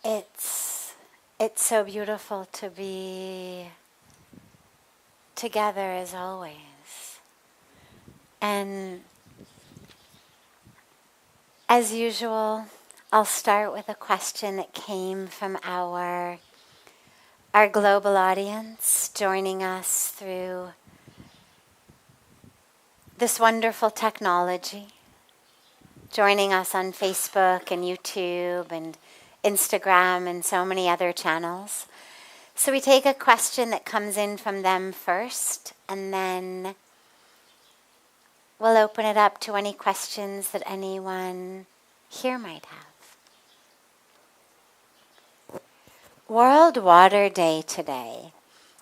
It's so beautiful to be together as always. And as usual, I'll start with a question that came from our global audience joining us through this wonderful technology, joining us on Facebook and YouTube and Instagram and so many other channels. So we take a question that comes in from them first, and then we'll open it up to any questions that anyone here might have. World Water Day today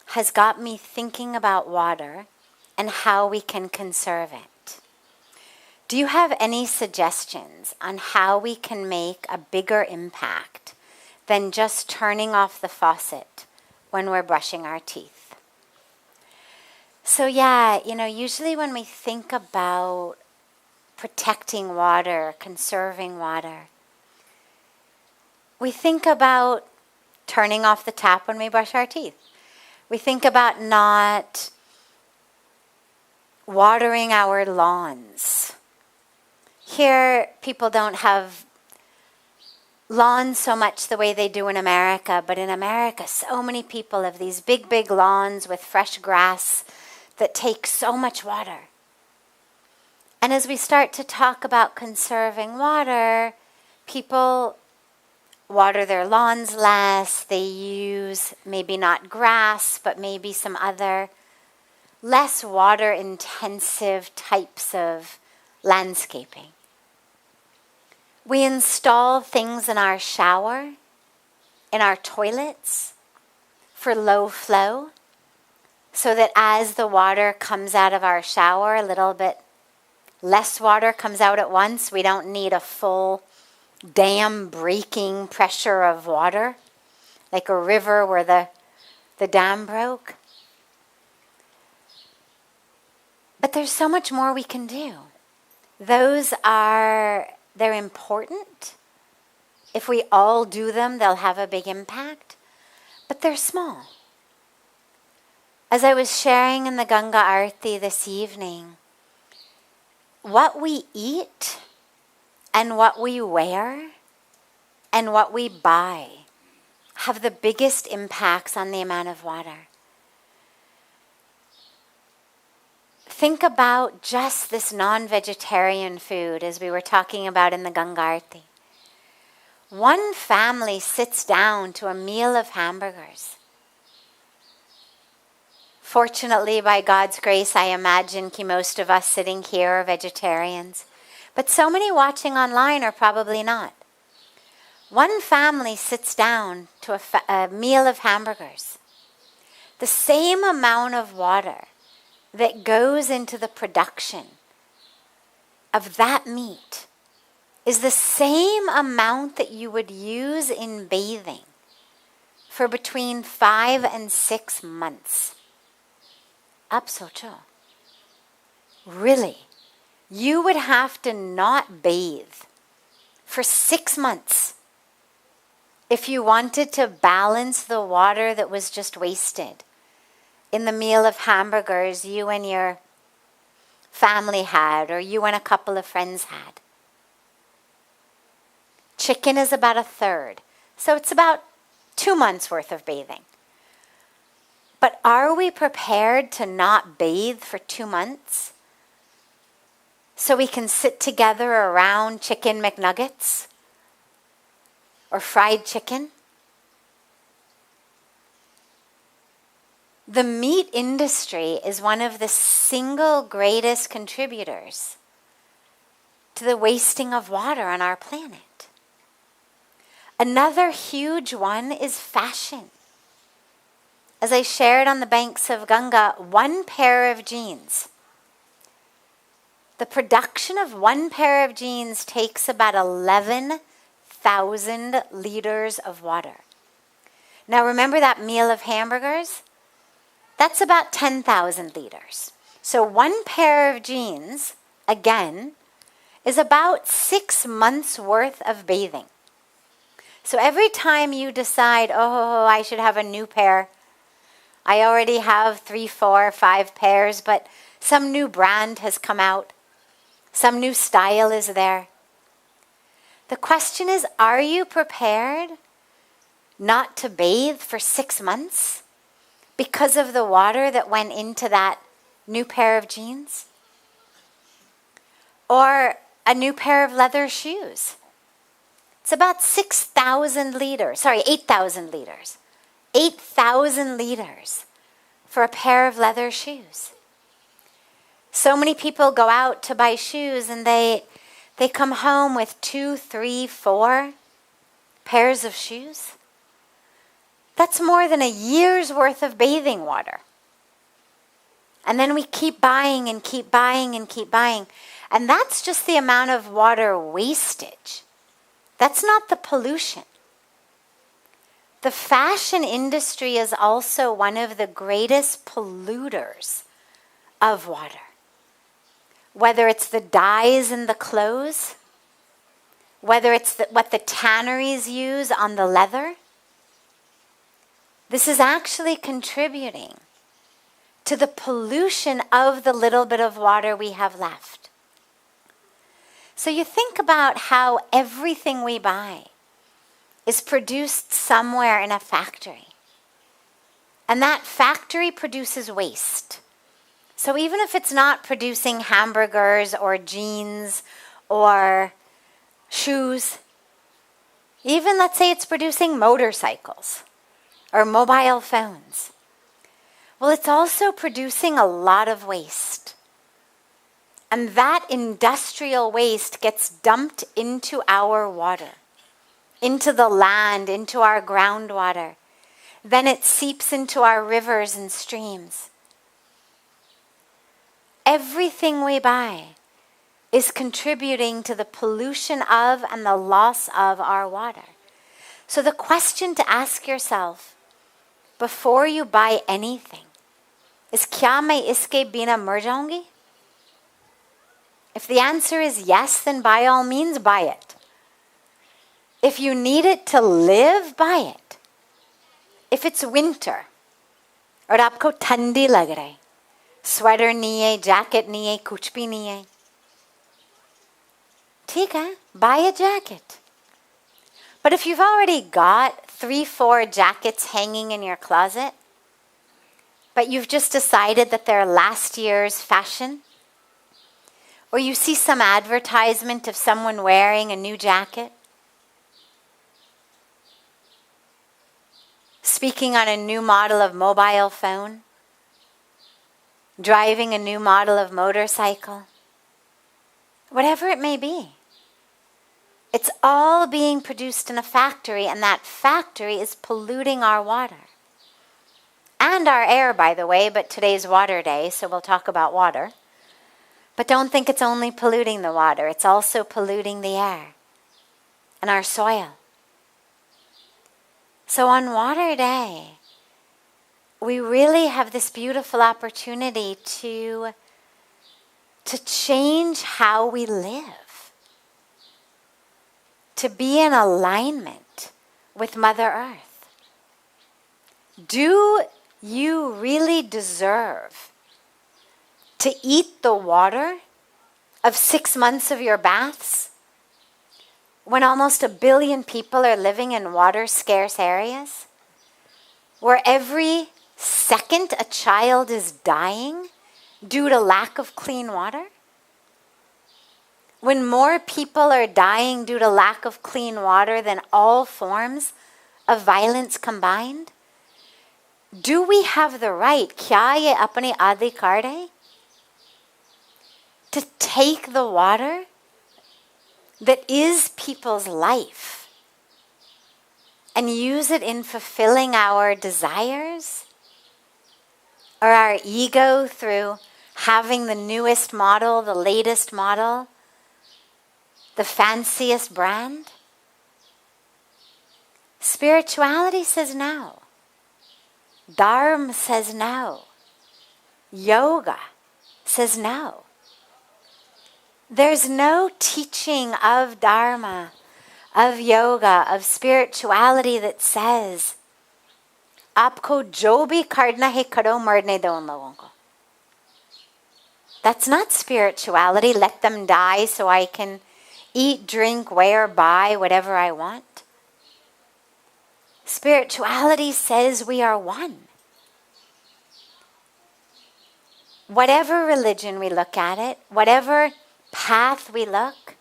has got me thinking about water and how we can conserve it. Do you have any suggestions on how we can make a bigger impact than just turning off the faucet when we're brushing our teeth? So usually when we think about protecting water, conserving water, we think about turning off the tap when we brush our teeth. We think about not watering our lawns. Here, people don't have lawns so much the way they do in America, but in America, so many people have these big, big lawns with fresh grass that take so much water. And as we start to talk about conserving water, people water their lawns less. They use maybe not grass, but maybe some other less water-intensive types of landscaping. We install things in our shower, in our toilets, for low flow, so that as the water comes out of our shower, a little bit less water comes out at once. We don't need a full dam breaking pressure of water, like a river where the dam broke. But there's so much more we can do. They're important. If we all do them, they'll have a big impact. But they're small. As I was sharing in the Ganga Aarti this evening, what we eat and what we wear and what we buy have the biggest impacts on the amount of water. Think about just this non-vegetarian food, as we were talking about in the Ganga Aarti. One family sits down to a meal of hamburgers. Fortunately, by God's grace, I imagine most of us sitting here are vegetarians. But so many watching online are probably not. One family sits down to a meal of hamburgers. The same amount of water that goes into the production of that meat is the same amount that you would use in bathing for between 5 and 6 months. Up socho. Really? You would have to not bathe for 6 months if you wanted to balance the water that was just wasted in the meal of hamburgers you and your family had, or you and a couple of friends had. Chicken is about 1/3, so it's about 2 months worth of bathing. But are we prepared to not bathe for 2 months so we can sit together around chicken McNuggets or fried chicken? The meat industry is one of the single greatest contributors to the wasting of water on our planet. Another huge one is fashion. As I shared on the banks of Ganga, one pair of jeans. The production of one pair of jeans takes about 11,000 liters of water. Now remember that meal of hamburgers? That's about 10,000 liters. So one pair of jeans, again, is about 6 months worth of bathing. So every time you decide, oh, I should have a new pair, I already have 3, 4, 5 pairs, but some new brand has come out, some new style is there. The question is, are you prepared not to bathe for 6 months because of the water that went into that new pair of jeans? Or a new pair of leather shoes. It's about 8,000 liters. 8,000 liters for a pair of leather shoes. So many people go out to buy shoes and they come home with 2, 3, 4 pairs of shoes. That's more than a year's worth of bathing water. And then we keep buying and keep buying and keep buying. And that's just the amount of water wastage. That's not the pollution. The fashion industry is also one of the greatest polluters of water. Whether it's the dyes in the clothes, whether it's what the tanneries use on the leather, this is actually contributing to the pollution of the little bit of water we have left. So you think about how everything we buy is produced somewhere in a factory. And that factory produces waste. So even if it's not producing hamburgers or jeans or shoes, even let's say it's producing motorcycles or mobile phones, well, it's also producing a lot of waste. And that industrial waste gets dumped into our water, into the land, into our groundwater. Then it seeps into our rivers and streams. Everything we buy is contributing to the pollution of and the loss of our water. So the question to ask yourself before you buy anything is, kya main iske bina mar jaungi? If the answer is yes, then by all means buy it. If you need it to live, buy it. If it's winter, और आपको ठंडी लग रहा है, sweater नहीं है, jacket नहीं है, कुछ भी नहीं है, ठीक है, buy a jacket. But if you've already got 3, 4 jackets hanging in your closet, but you've just decided that they're last year's fashion, or you see some advertisement of someone wearing a new jacket, speaking on a new model of mobile phone, driving a new model of motorcycle, whatever it may be. It's all being produced in a factory, and that factory is polluting our water. And our air, by the way, but today's water day, so we'll talk about water. But don't think it's only polluting the water, it's also polluting the air and our soil. So on Water Day, we really have this beautiful opportunity to change how we live, to be in alignment with Mother Earth. Do you really deserve to eat the water of 6 months of your baths when almost 1 billion people are living in water-scarce areas, where every second a child is dying due to lack of clean water? When more people are dying due to lack of clean water than all forms of violence combined? Do we have the right, kya ye apne adhikar hai, to take the water that is people's life and use it in fulfilling our desires or our ego through having the newest model, the latest model, the fanciest brand? Spirituality says no. Dharma says no. Yoga says no. There's no teaching of Dharma, of yoga, of spirituality that says, "Aapko jo bhi karna hai karo, marne do un logon ko." That's not spirituality. Let them die so I can eat, drink, wear, buy whatever I want. Spirituality says we are one. Whatever religion we look at it, whatever path we look,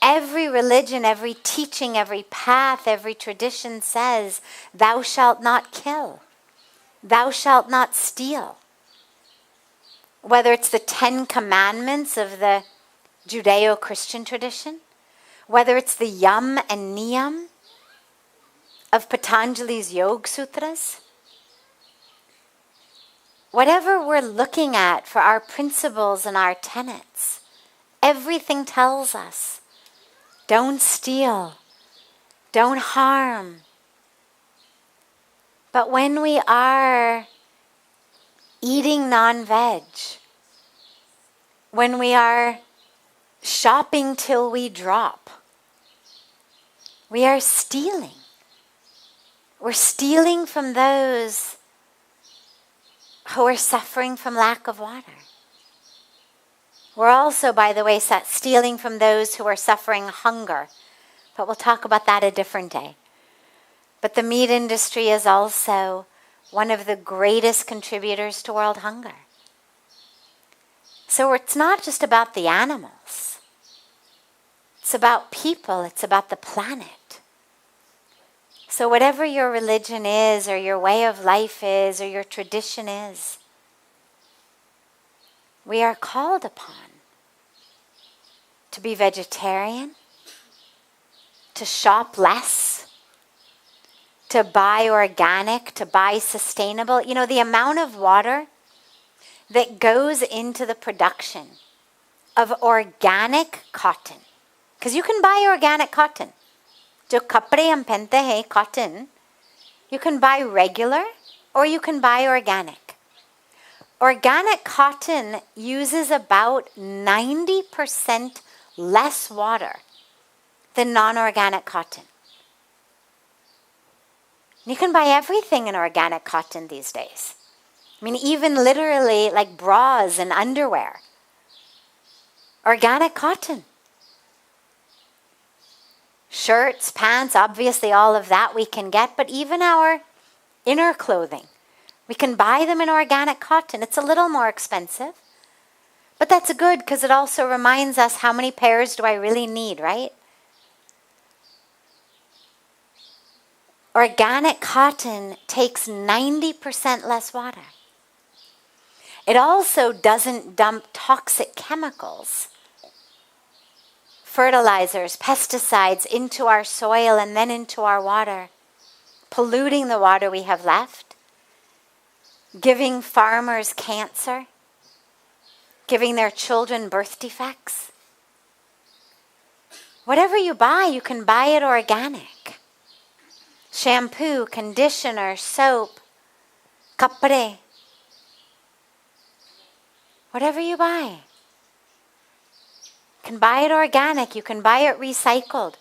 every religion, every teaching, every path, every tradition says, "Thou shalt not kill. Thou shalt not steal." Whether it's the 10 Commandments of the Judeo-Christian tradition, whether it's the Yam and Niyam of Patanjali's Yoga Sutras, whatever we're looking at for our principles and our tenets, everything tells us, don't steal, don't harm. But when we are eating non-veg, when we are shopping till we drop, we are stealing. We're stealing from those who are suffering from lack of water. We're also, by the way, stealing from those who are suffering hunger. But we'll talk about that a different day. But the meat industry is also one of the greatest contributors to world hunger. So it's not just about the animals. It's about people. It's about the planet. So whatever your religion is, or your way of life is, or your tradition is, we are called upon to be vegetarian, to shop less, to buy organic, to buy sustainable. You know, the amount of water that goes into the production of organic cotton. Because you can buy organic cotton. जो कपड़े हम पहनते हैं, cotton, you can buy regular or you can buy organic. Organic cotton uses about 90% less water than non-organic cotton. You can buy everything in organic cotton these days. I mean, even literally like bras and underwear. Organic cotton. Shirts, pants, obviously all of that we can get, but even our inner clothing, we can buy them in organic cotton. It's a little more expensive, but that's good because it also reminds us how many pairs do I really need, right? Organic cotton takes 90% less water. It also doesn't dump toxic chemicals, fertilizers, pesticides into our soil and then into our water, polluting the water we have left, giving farmers cancer, giving their children birth defects. Whatever you buy, you can buy it organic. Shampoo, conditioner, soap, kapre. Whatever you buy. You can buy it organic. You can buy it recycled.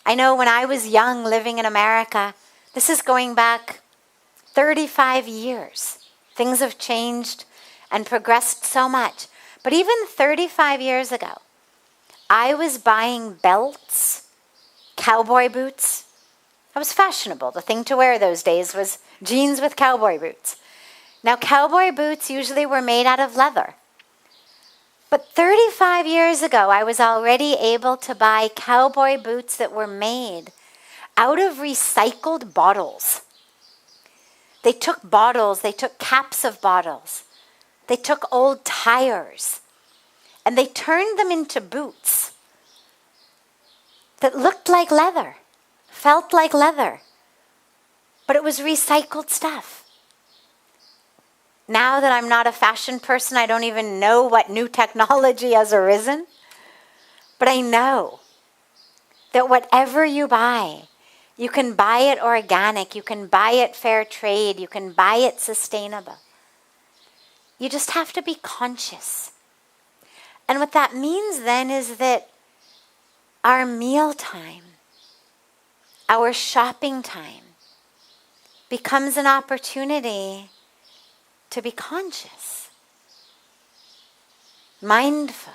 I know when I was young living in America, this is going back 35 years. Things have changed and progressed so much. But even 35 years ago, I was buying belts, cowboy boots. That was fashionable. The thing to wear those days was jeans with cowboy boots. Now, cowboy boots usually were made out of leather. But 35 years ago, I was already able to buy cowboy boots that were made out of recycled bottles. They took bottles, they took caps of bottles, they took old tires, and they turned them into boots that looked like leather, felt like leather, but it was recycled stuff. Now that I'm not a fashion person, I don't even know what new technology has arisen. But I know that whatever you buy, you can buy it organic, you can buy it fair trade, you can buy it sustainable. You just have to be conscious. And what that means then is that our mealtime our shopping time becomes an opportunity to be conscious, mindful,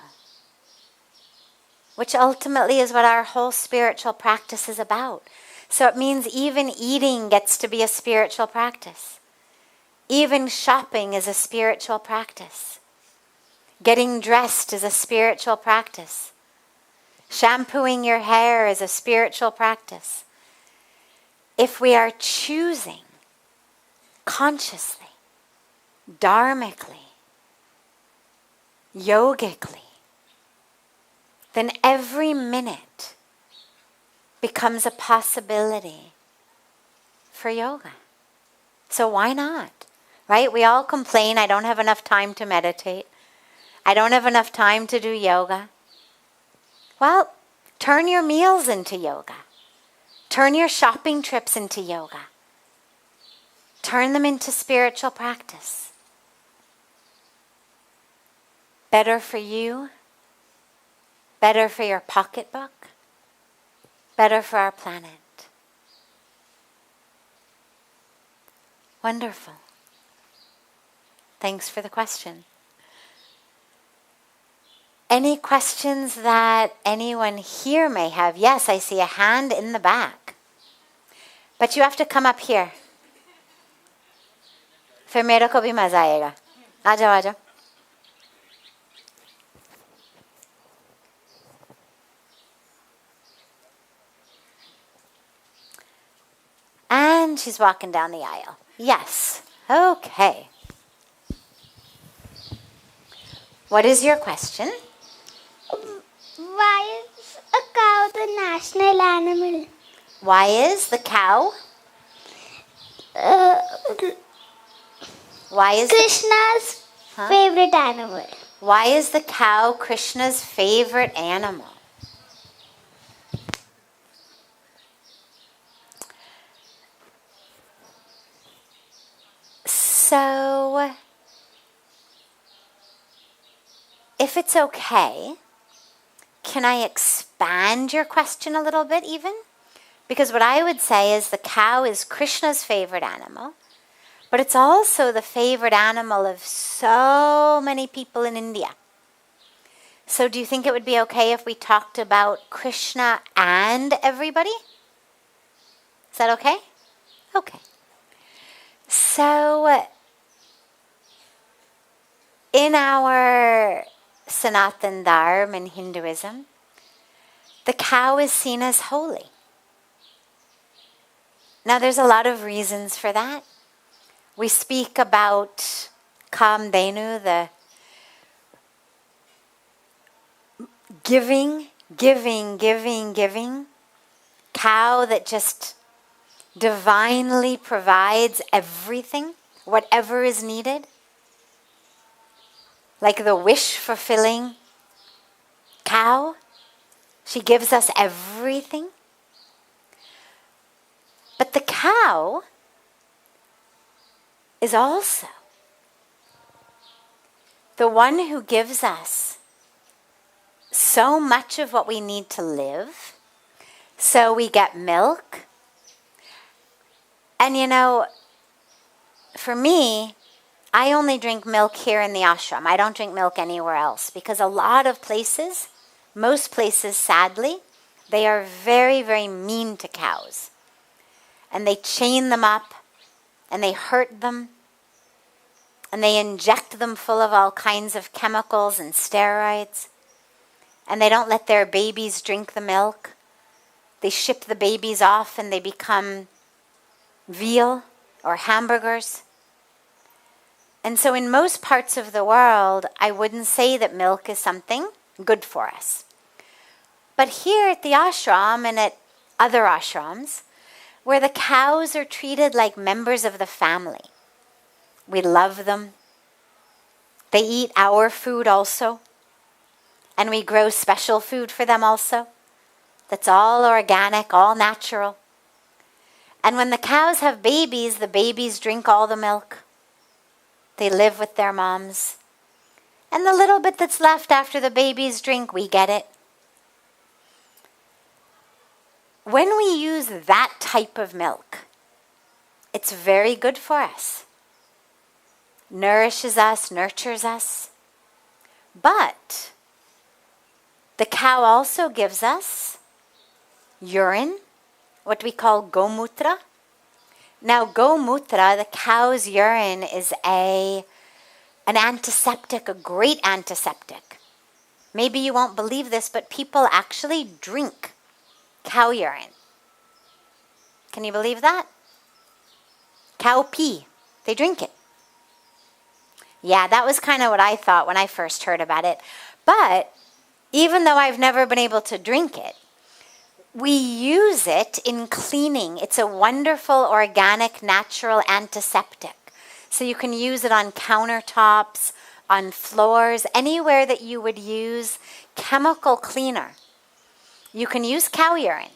which ultimately is what our whole spiritual practice is about. So it means even eating gets to be a spiritual practice. Even shopping is a spiritual practice. Getting dressed is a spiritual practice. Shampooing your hair is a spiritual practice. If we are choosing consciously, dharmically, yogically, then every minute becomes a possibility for yoga. So why not? Right? We all complain, I don't have enough time to meditate. I don't have enough time to do yoga. Well, turn your meals into yoga. Turn your shopping trips into yoga. Turn them into spiritual practice. Better for you, better for your pocketbook, better for our planet. Wonderful. Thanks for the question. Any questions that anyone here may have? Yes, I see a hand in the back. But you have to come up here. फिर मेरे को भी मजा आएगा. आ जाओ, आ जाओ. And she's walking down the aisle. Yes. Okay. What is your question? Why is a cow the national animal? Why is the cow? Why is Krishna's favorite animal. Why is the cow Krishna's favorite animal? So, if it's okay, can I expand your question a little bit even? Because what I would say is the cow is Krishna's favorite animal, but it's also the favorite animal of so many people in India. So do you think it would be okay if we talked about Krishna and everybody? Is that okay? Okay. So, in our Sanatan Dharma in Hinduism, the cow is seen as holy. Now, there's a lot of reasons for that. We speak about Kamdenu, the giving cow that just divinely provides everything, whatever is needed. Like the wish-fulfilling cow. She gives us everything. But the cow is also the one who gives us so much of what we need to live. So we get milk. And you know, for me, I only drink milk here in the ashram. I don't drink milk anywhere else because a lot of places, most places sadly, they are very, very mean to cows. And they chain them up and they hurt them and they inject them full of all kinds of chemicals and steroids. And they don't let their babies drink the milk. They ship the babies off and they become veal or hamburgers. And so in most parts of the world, I wouldn't say that milk is something good for us. But here at the ashram and at other ashrams, where the cows are treated like members of the family, we love them. They eat our food also. And we grow special food for them also. That's all organic, all natural. And when the cows have babies, the babies drink all the milk. They live with their moms. And the little bit that's left after the babies drink, we get it. when we use that type of milk, it's very good for us. Nourishes us, nurtures us. But the cow also gives us urine, what we call gomutra. Now, gomutra, the cow's urine, is an antiseptic, a great antiseptic. Maybe you won't believe this, but people actually drink cow urine. Can you believe that? Cow pee. They drink it. Yeah, that was kind of what I thought when I first heard about it. But even though I've never been able to drink it, we use it in cleaning. It's a wonderful, organic, natural antiseptic. So you can use it on countertops, on floors, anywhere that you would use chemical cleaner. You can use cow urine.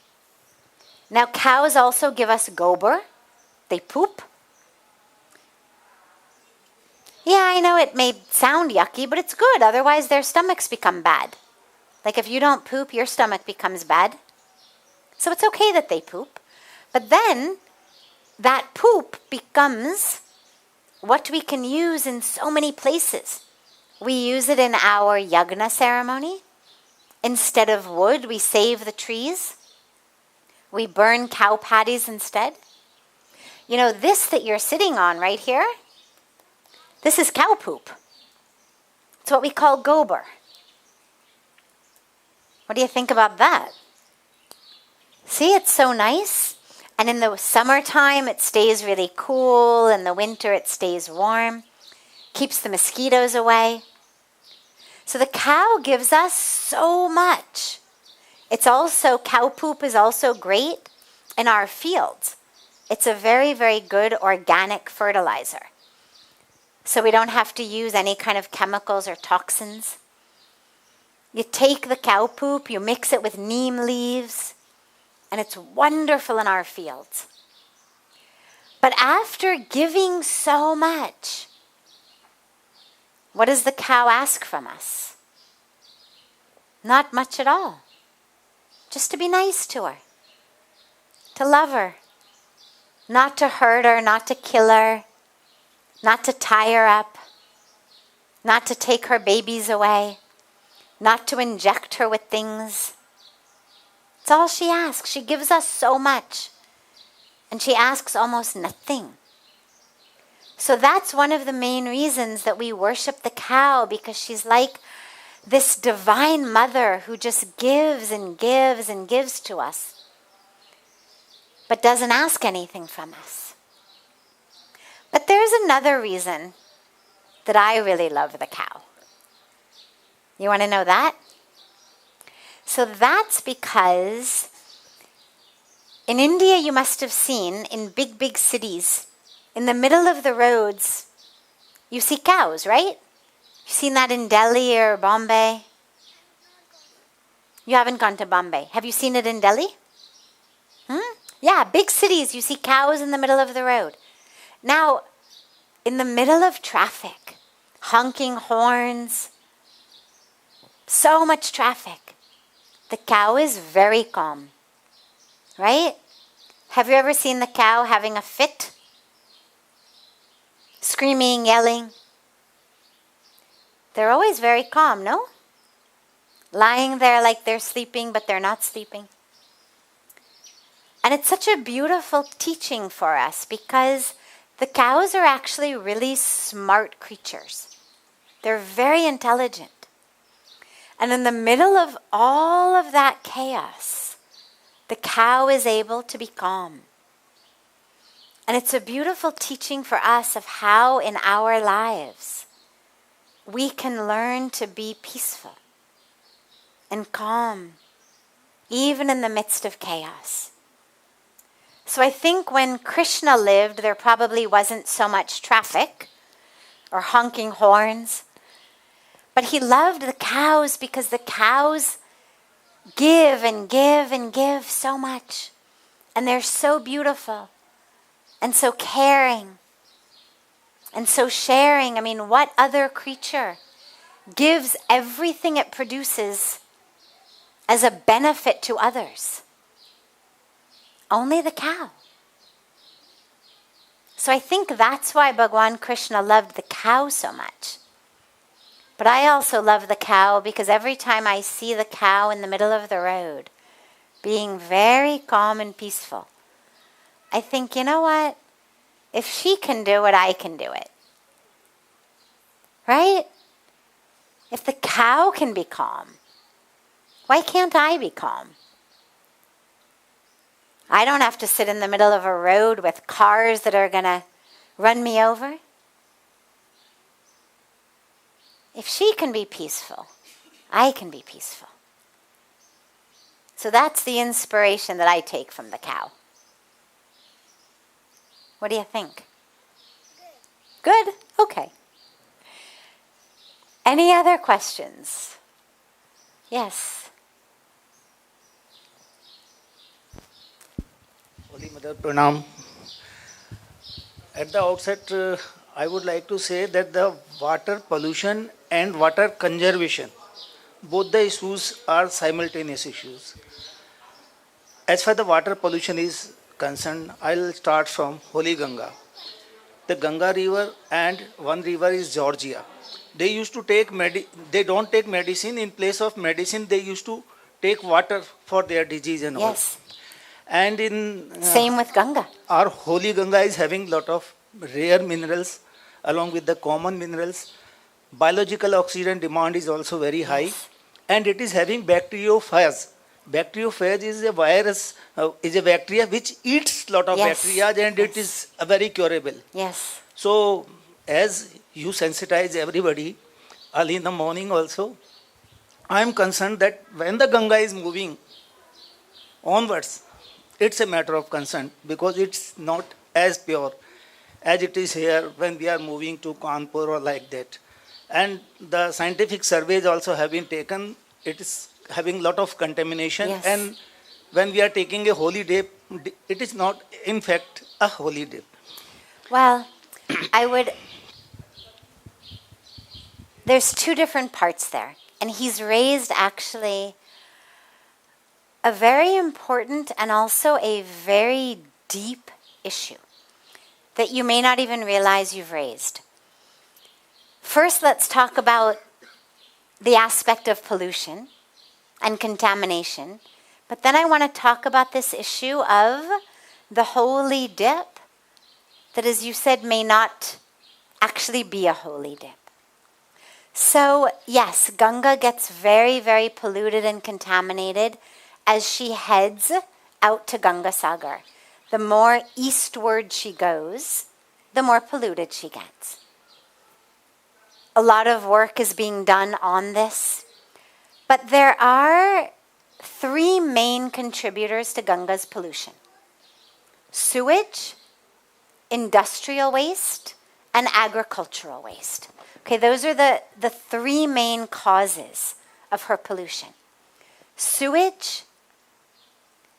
Now, cows also give us gober. They poop. Yeah, I know it may sound yucky, but it's good. Otherwise, their stomachs become bad. Like if you don't poop, your stomach becomes bad. So it's okay that they poop. But then that poop becomes what we can use in so many places. We use it in our yagna ceremony. Instead of wood, we save the trees. We burn cow patties instead. You know, this that you're sitting on right here, this is cow poop. It's what we call gober. What do you think about that? See, it's so nice. And in the summertime, it stays really cool. In the winter, it stays warm. Keeps the mosquitoes away. So the cow gives us so much. It's also, cow poop is also great in our fields. It's a very, very good organic fertilizer. So we don't have to use any kind of chemicals or toxins. You take the cow poop, you mix it with neem leaves, and it's wonderful in our fields. But after giving so much, what does the cow ask from us? Not much at all. Just to be nice to her, to love her, not to hurt her, not to kill her, not to tie her up, not to take her babies away, not to inject her with things. It's all she asks. She gives us so much, and she asks almost nothing. So that's one of the main reasons that we worship the cow, because she's like this divine mother who just gives and gives and gives to us, but doesn't ask anything from us. But there's another reason that I really love the cow. You want to know that? So that's because in India, you must have seen in big, big cities, in the middle of the roads, you see cows, right? You've seen that in Delhi or Bombay? You haven't gone to Bombay. Have you seen it in Delhi? Yeah, big cities, you see cows in the middle of the road. Now, in the middle of traffic, honking horns, so much traffic, the cow is very calm, right? Have you ever seen the cow having a fit? Screaming, yelling? They're always very calm, no? Lying there like they're sleeping, but they're not sleeping. And it's such a beautiful teaching for us, because the cows are actually really smart creatures. They're very intelligent. And in the middle of all of that chaos, the cow is able to be calm. And it's a beautiful teaching for us of how in our lives we can learn to be peaceful and calm, even in the midst of chaos. So I think when Krishna lived, there probably wasn't so much traffic or honking horns. But he loved the cows because the cows give and give and give so much. And they're so beautiful and so caring and so sharing. I mean, what other creature gives everything it produces as a benefit to others? Only the cow. So I think that's why Bhagwan Krishna loved the cow so much. But I also love the cow because every time I see the cow in the middle of the road, being very calm and peaceful, I think, you know what? If she can do it, I can do it. Right? If the cow can be calm, why can't I be calm? I don't have to sit in the middle of a road with cars that are going to run me over. If she can be peaceful, I can be peaceful. So that's the inspiration that I take from the cow. What do you think? Good? Okay. Any other questions? Yes. Holy Mother Pranam. At the outset, I would like to say that the water pollution and water conservation, both the issues are simultaneous issues. As far as the water pollution is concerned, I'll start from Holy Ganga. The Ganga river and one river is Georgia. They used to take they don't take medicine. In place of medicine, they used to take water for their disease and all. Yes. And in Same with Ganga. our Holy Ganga is having lot of rare minerals along with the common minerals. Biological oxygen demand is also very high, and it is having bacteriophage. Bacteriophage is a virus, is a bacteria which eats lot of bacteria, and it is very curable. Yes. So, as you sensitize everybody early in the morning also, I am concerned that when the Ganga is moving onwards, it's a matter of concern because it's not as pure as it is here when we are moving to Kanpur or like that. And the scientific surveys also have been taken. It is having lot of contamination. Yes. And when we are taking a holy day, it is not in fact a holy day. Well, there's two different parts there. And he's raised actually a very important and also a very deep issue that you may not even realize you've raised. First, let's talk about the aspect of pollution and contamination. But then I want to talk about this issue of the holy dip that, as you said, may not actually be a holy dip. So, yes, Ganga gets very, very polluted and contaminated as she heads out to Ganga Sagar. The more eastward she goes, the more polluted she gets. A lot of work is being done on this. But there are three main contributors to Ganga's pollution: sewage, industrial waste, and agricultural waste. Okay, those are the three main causes of her pollution. Sewage,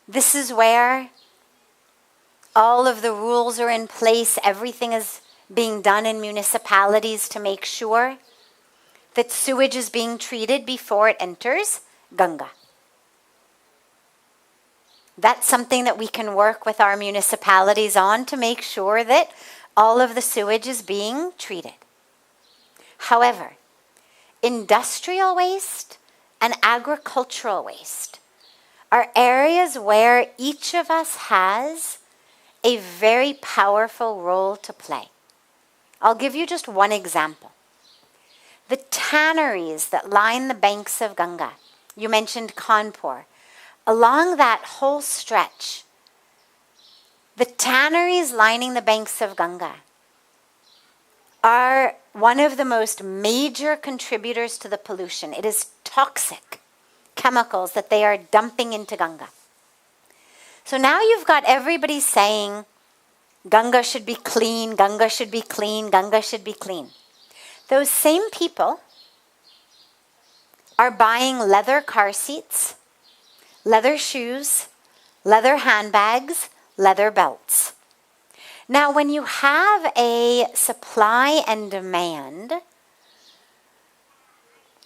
this is where all of the rules are in place. Everything is being done in municipalities to make sure that sewage is being treated before it enters Ganga. That's something that we can work with our municipalities on to make sure that all of the sewage is being treated. However, industrial waste and agricultural waste are areas where each of us has a very powerful role to play. I'll give you just one example. The tanneries that line the banks of Ganga, you mentioned Kanpur, along that whole stretch, the tanneries lining the banks of Ganga are one of the most major contributors to the pollution. It is toxic chemicals that they are dumping into Ganga. So now you've got everybody saying, Ganga should be clean, Ganga should be clean, Ganga should be clean. Those same people are buying leather car seats, leather shoes, leather handbags, leather belts. Now, when you have a supply and demand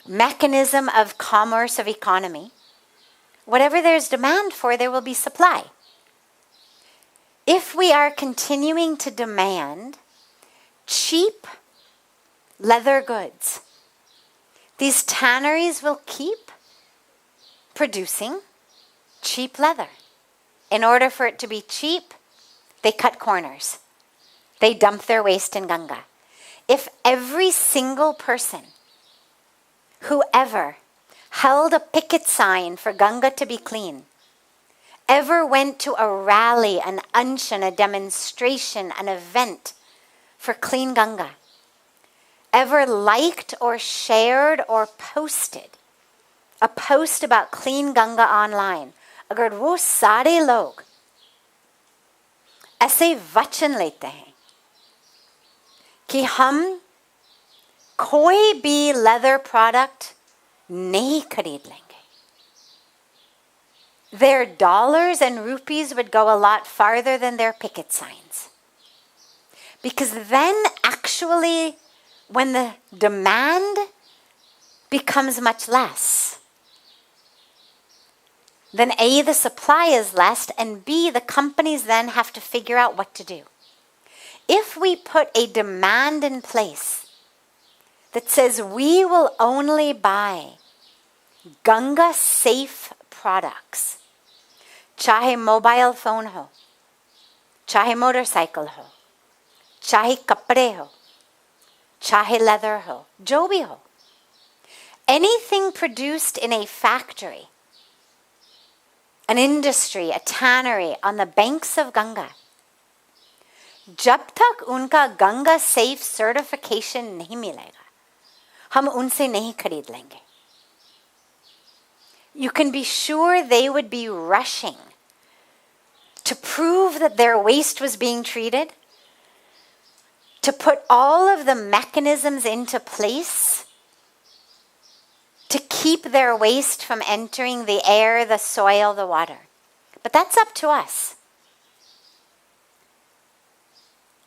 mechanism of commerce, of economy, whatever there's demand for, there will be supply. if we are continuing to demand cheap leather goods, these tanneries will keep producing cheap leather. In order for it to be cheap, they cut corners. They dump their waste in Ganga. If every single person who ever held a picket sign for Ganga to be clean, ever went to a rally, an unshan, a demonstration, an event for clean Ganga, ever liked or shared or posted a post about clean Ganga online, अगर वो सारे लोग ऐसे वचन लेते हैं कि हम कोई भी leather product नहीं खरीद लेंगे, their dollars and rupees would go a lot farther than their picket signs. Because then actually, when the demand becomes much less, then A, the supply is less, and B, the companies then have to figure out what to do. If we put a demand in place that says we will only buy Ganga safe products, चाहे mobile phone हो, चाहे motorcycle हो, चाहे कपड़े हो, चाहे leather हो, जो भी हो, anything produced in a factory, an industry, a tannery on the banks of Ganga, जब तक उनका गंगा safe certification नहीं मिलेगा, हम उनसे नहीं खरीद लेंगे. You can be sure they would be rushing to prove that their waste was being treated, to put all of the mechanisms into place to keep their waste from entering the air, the soil, the water. But that's up to us.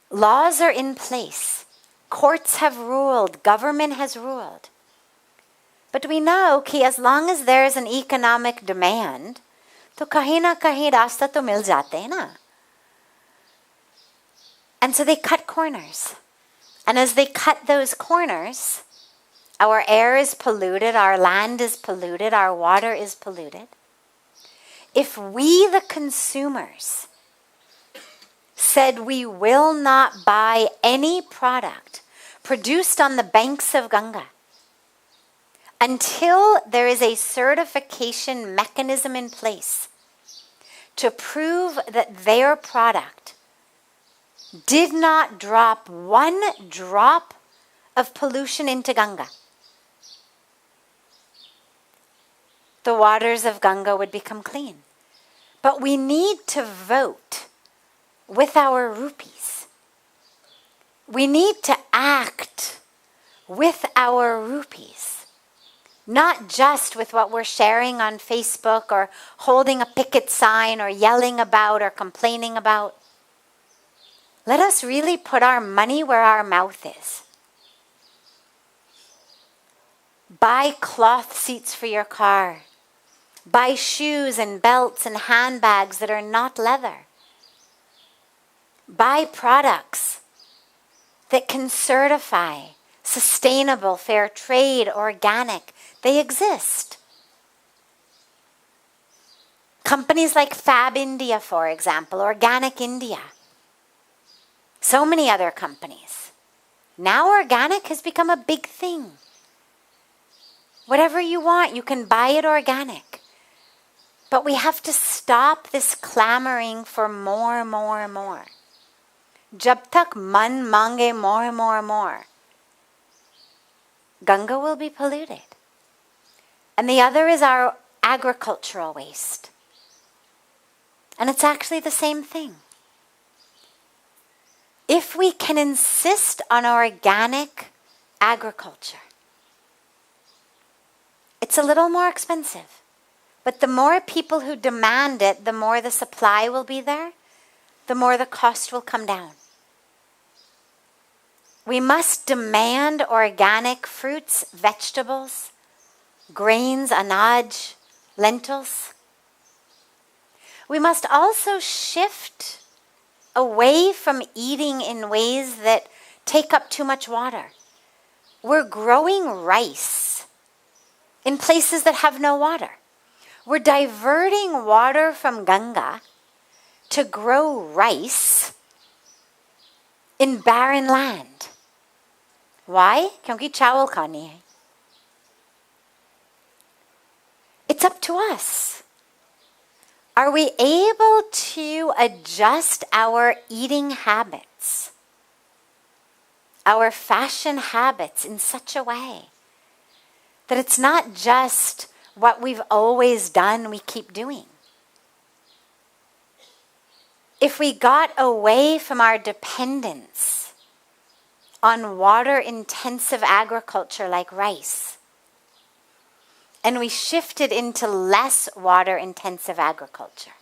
Laws are in place. Courts have ruled. Government has ruled. But we know that as long as there is an economic demand, तो कहीं ना कहीं रास्ता तो मिल जाते हैं ना. And so they cut corners. And as they cut those corners, our air is polluted, our land is polluted, our water is polluted. If we, the consumers, said we will not buy any product produced on the banks of Ganga until there is a certification mechanism in place to prove that their product did not drop one drop of pollution into Ganga, the waters of Ganga would become clean. But we need to vote with our rupees. We need to act with our rupees, not just with what we're sharing on Facebook or holding a picket sign or yelling about or complaining about. Let us really put our money where our mouth is. Buy cloth seats for your car. Buy shoes and belts and handbags that are not leather. Buy products that can certify sustainable, fair trade, organic. They exist. Companies like Fab India, for example, Organic India. So many other companies. Now organic has become a big thing. Whatever you want, you can buy it organic. But we have to stop this clamoring for more, more, more. Jab tak man mange more, more, more, Ganga will be polluted. And the other is our agricultural waste. And it's actually the same thing. If we can insist on organic agriculture, it's a little more expensive. But the more people who demand it, the more the supply will be there, the more the cost will come down. We must demand organic fruits, vegetables, grains, anaj, lentils. We must also shift away from eating in ways that take up too much water. We're growing rice in places that have no water. We're diverting water from Ganga to grow rice in barren land. Why? क्योंकि चावल खानी है. It's up to us. Are we able to adjust our eating habits, our fashion habits in such a way that it's not just what we've always done we keep doing? If we got away from our dependence on water-intensive agriculture like rice, and we shifted into less water-intensive agriculture,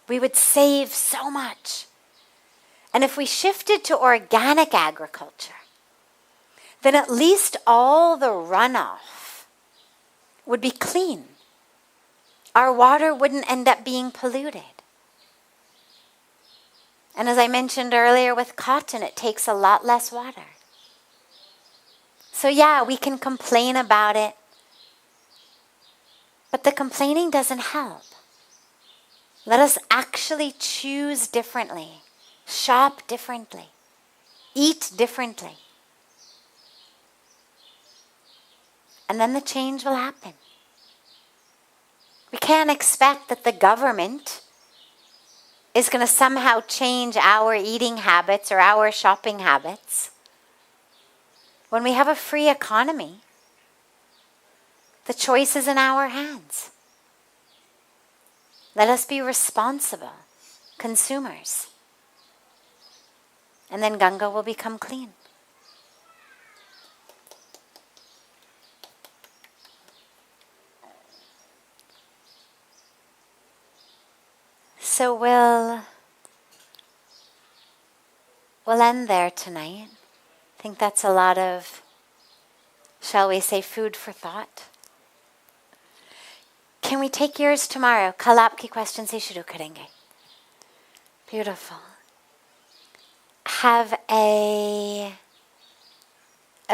we would save so much. And if we shifted to organic agriculture, then at least all the runoff would be clean. Our water wouldn't end up being polluted. And as I mentioned earlier with cotton, it takes a lot less water. So yeah, we can complain about it, but the complaining doesn't help. Let us actually choose differently, shop differently, eat differently. And then the change will happen. We can't expect that the government is going to somehow change our eating habits or our shopping habits. When we have a free economy, the choice is in our hands. Let us be responsible consumers. And then Ganga will become clean. So we'll end there tonight. I think that's a lot of, shall we say, food for thought. Can we take yours tomorrow? Kal aapki question se shuru karenge. Beautiful. Have a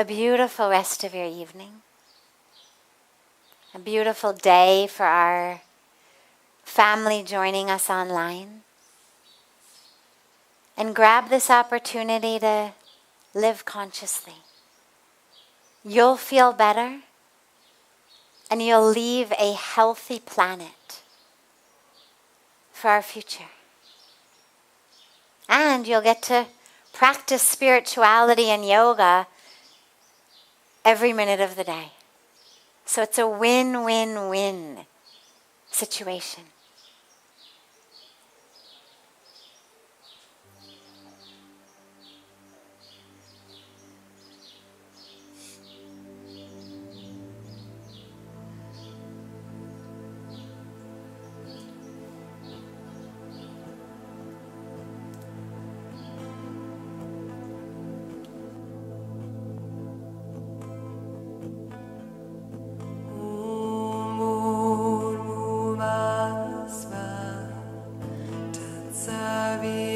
beautiful rest of your evening. A beautiful day for our family joining us online. And grab this opportunity to live consciously. You'll feel better, and you'll leave a healthy planet for our future. And you'll get to practice spirituality and yoga every minute of the day. So it's a win-win-win situation. Satsang